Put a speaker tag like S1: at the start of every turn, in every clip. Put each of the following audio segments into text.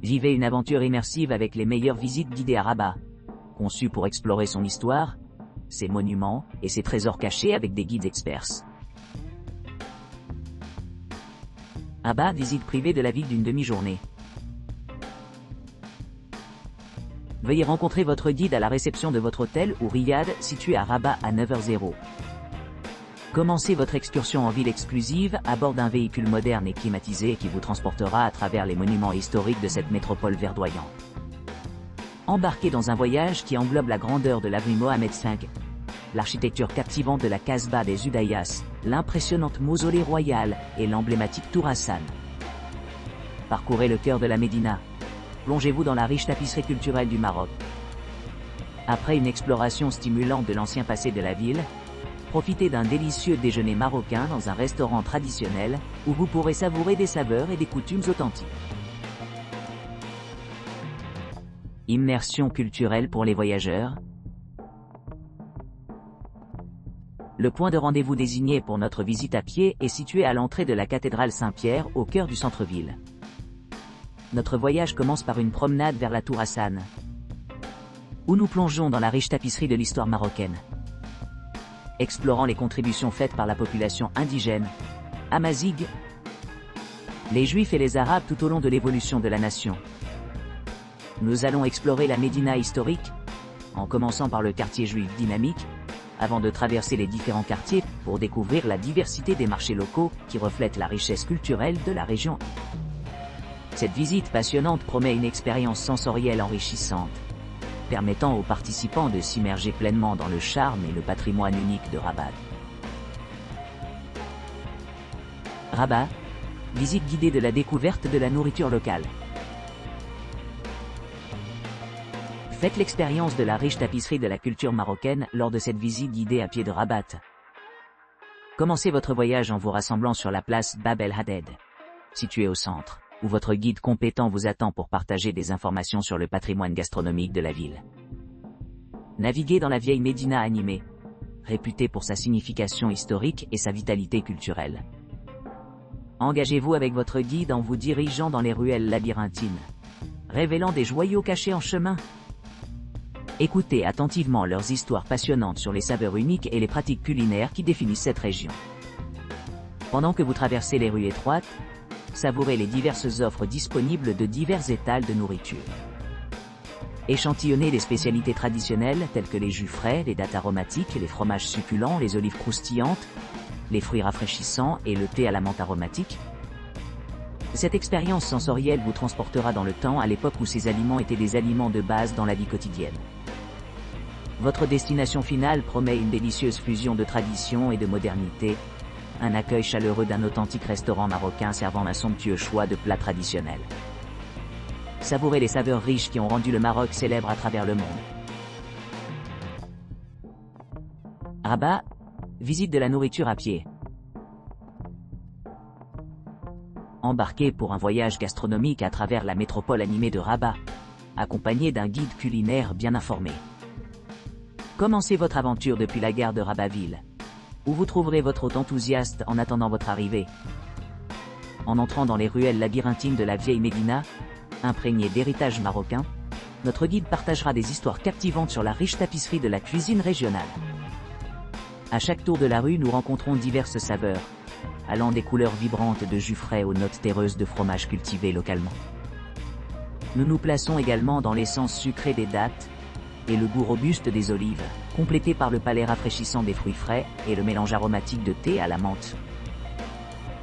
S1: Vivez une aventure immersive avec les meilleures visites guidées à Rabat, conçues pour explorer son histoire, ses monuments et ses trésors cachés avec des guides experts. Rabat, visite privée de la ville d'une demi-journée. Veuillez rencontrer votre guide à la réception de votre hôtel ou riad situé à Rabat à 9h00. Commencez votre excursion en ville exclusive à bord d'un véhicule moderne et climatisé qui vous transportera à travers les monuments historiques de cette métropole verdoyante. Embarquez dans un voyage qui englobe la grandeur de l'avenue Mohamed V, l'architecture captivante de la Casbah des Udayas, l'impressionnante mausolée royale et l'emblématique Tour Hassan. Parcourez le cœur de la Médina. Plongez-vous dans la riche tapisserie culturelle du Maroc. Après une exploration stimulante de l'ancien passé de la ville, profitez d'un délicieux déjeuner marocain dans un restaurant traditionnel où vous pourrez savourer des saveurs et des coutumes authentiques. Immersion culturelle pour les voyageurs. Le point de rendez-vous désigné pour notre visite à pied est situé à l'entrée de la cathédrale Saint-Pierre au cœur du centre-ville. Notre voyage commence par une promenade vers la Tour Hassan, où nous plongeons dans la riche tapisserie de l'histoire marocaine. Explorant les contributions faites par la population indigène, amazigh, les Juifs et les Arabes tout au long de l'évolution de la nation. Nous allons explorer la Médina historique, en commençant par le quartier juif dynamique, avant de traverser les différents quartiers pour découvrir la diversité des marchés locaux qui reflètent la richesse culturelle de la région. Cette visite passionnante promet une expérience sensorielle enrichissante, permettant aux participants de s'immerger pleinement dans le charme et le patrimoine unique de Rabat. Rabat, visite guidée de la découverte de la nourriture locale. Faites l'expérience de la riche tapisserie de la culture marocaine lors de cette visite guidée à pied de Rabat. Commencez votre voyage en vous rassemblant sur la place Bab el Haded, située au centre, où votre guide compétent vous attend pour partager des informations sur le patrimoine gastronomique de la ville. Naviguez dans la vieille Médina animée, réputée pour sa signification historique et sa vitalité culturelle. Engagez-vous avec votre guide en vous dirigeant dans les ruelles labyrinthines, révélant des joyaux cachés en chemin. Écoutez attentivement leurs histoires passionnantes sur les saveurs uniques et les pratiques culinaires qui définissent cette région. Pendant que vous traversez les rues étroites, savourez les diverses offres disponibles de divers étals de nourriture. Échantillonnez les spécialités traditionnelles telles que les jus frais, les dattes aromatiques, les fromages succulents, les olives croustillantes, les fruits rafraîchissants et le thé à la menthe aromatique. Cette expérience sensorielle vous transportera dans le temps à l'époque où ces aliments étaient des aliments de base dans la vie quotidienne. Votre destination finale promet une délicieuse fusion de tradition et de modernité, un accueil chaleureux d'un authentique restaurant marocain servant un somptueux choix de plats traditionnels. Savourez les saveurs riches qui ont rendu le Maroc célèbre à travers le monde. Rabat, visite de la nourriture à pied. Embarquez pour un voyage gastronomique à travers la métropole animée de Rabat, accompagné d'un guide culinaire bien informé. Commencez votre aventure depuis la gare de Rabatville, où vous trouverez votre hôte enthousiaste en attendant votre arrivée. En entrant dans les ruelles labyrinthines de la vieille Médina, imprégnées d'héritage marocain, notre guide partagera des histoires captivantes sur la riche tapisserie de la cuisine régionale. À chaque tour de la rue, nous rencontrons diverses saveurs, allant des couleurs vibrantes de jus frais aux notes terreuses de fromage cultivé localement. Nous nous plaçons également dans l'essence sucrée des dattes et le goût robuste des olives, complété par le palais rafraîchissant des fruits frais et le mélange aromatique de thé à la menthe.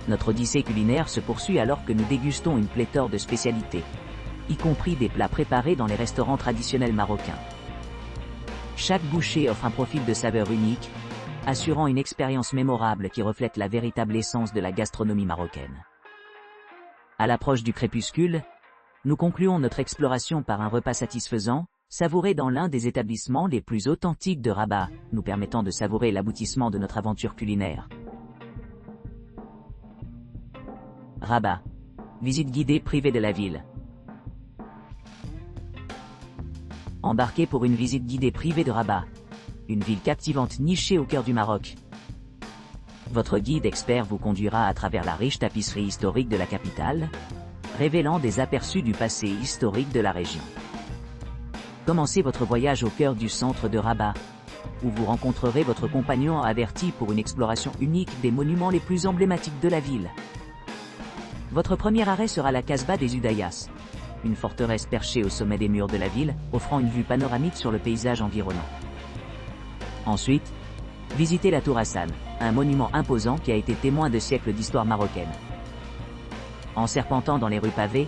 S1: Notre odyssée culinaire se poursuit alors que nous dégustons une pléthore de spécialités, y compris des plats préparés dans les restaurants traditionnels marocains. Chaque bouchée offre un profil de saveur unique, assurant une expérience mémorable qui reflète la véritable essence de la gastronomie marocaine. À l'approche du crépuscule, nous concluons notre exploration par un repas satisfaisant, savouré dans l'un des établissements les plus authentiques de Rabat, nous permettant de savourer l'aboutissement de notre aventure culinaire. Rabat, visite guidée privée de la ville. Embarquez pour une visite guidée privée de Rabat, une ville captivante nichée au cœur du Maroc. Votre guide expert vous conduira à travers la riche tapisserie historique de la capitale, révélant des aperçus du passé historique de la région. Commencez votre voyage au cœur du centre de Rabat, où vous rencontrerez votre compagnon averti pour une exploration unique des monuments les plus emblématiques de la ville. Votre premier arrêt sera la Casbah des Udayas, une forteresse perchée au sommet des murs de la ville, offrant une vue panoramique sur le paysage environnant. Ensuite, visitez la Tour Hassan, un monument imposant qui a été témoin de siècles d'histoire marocaine. En serpentant dans les rues pavées,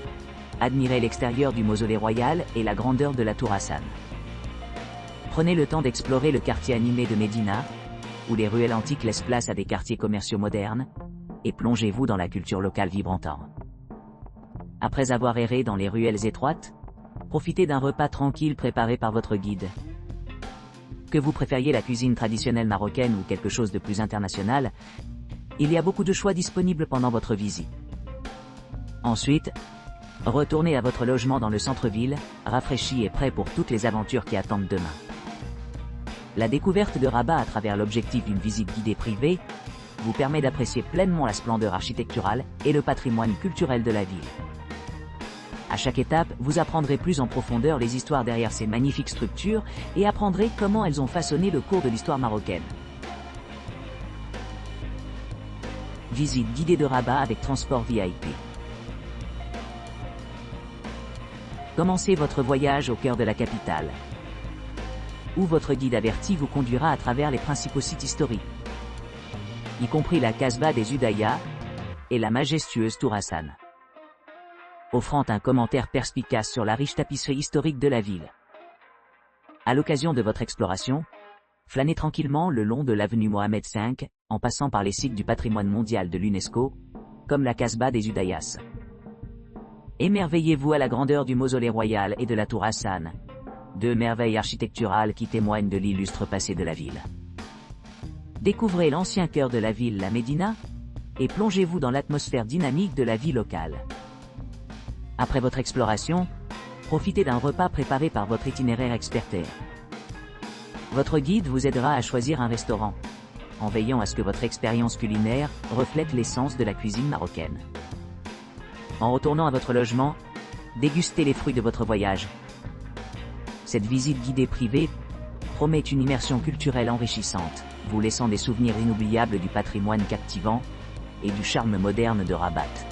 S1: admirez l'extérieur du mausolée royal et la grandeur de la Tour Hassan. Prenez le temps d'explorer le quartier animé de Médina, où les ruelles antiques laissent place à des quartiers commerciaux modernes, et plongez-vous dans la culture locale vibrante. Après avoir erré dans les ruelles étroites, profitez d'un repas tranquille préparé par votre guide. Que vous préfériez la cuisine traditionnelle marocaine ou quelque chose de plus international, il y a beaucoup de choix disponibles pendant votre visite. Ensuite, retournez à votre logement dans le centre-ville, rafraîchi et prêt pour toutes les aventures qui attendent demain. La découverte de Rabat à travers l'objectif d'une visite guidée privée vous permet d'apprécier pleinement la splendeur architecturale et le patrimoine culturel de la ville. À chaque étape, vous apprendrez plus en profondeur les histoires derrière ces magnifiques structures et apprendrez comment elles ont façonné le cours de l'histoire marocaine. Visite guidée de Rabat avec transport VIP. Commencez votre voyage au cœur de la capitale, où votre guide averti vous conduira à travers les principaux sites historiques, y compris la Casbah des Udayas et la majestueuse Tour Hassan, offrant un commentaire perspicace sur la riche tapisserie historique de la ville. À l'occasion de votre exploration, flânez tranquillement le long de l'avenue Mohamed V, en passant par les sites du patrimoine mondial de l'UNESCO, comme la Casbah des Udayas. Émerveillez-vous à la grandeur du mausolée royal et de la Tour Hassan, deux merveilles architecturales qui témoignent de l'illustre passé de la ville. Découvrez l'ancien cœur de la ville, la Médina, et plongez-vous dans l'atmosphère dynamique de la vie locale. Après votre exploration, profitez d'un repas préparé par votre itinéraire expertaire. Votre guide vous aidera à choisir un restaurant, en veillant à ce que votre expérience culinaire reflète l'essence de la cuisine marocaine. En retournant à votre logement, dégustez les fruits de votre voyage. Cette visite guidée privée promet une immersion culturelle enrichissante, vous laissant des souvenirs inoubliables du patrimoine captivant et du charme moderne de Rabat.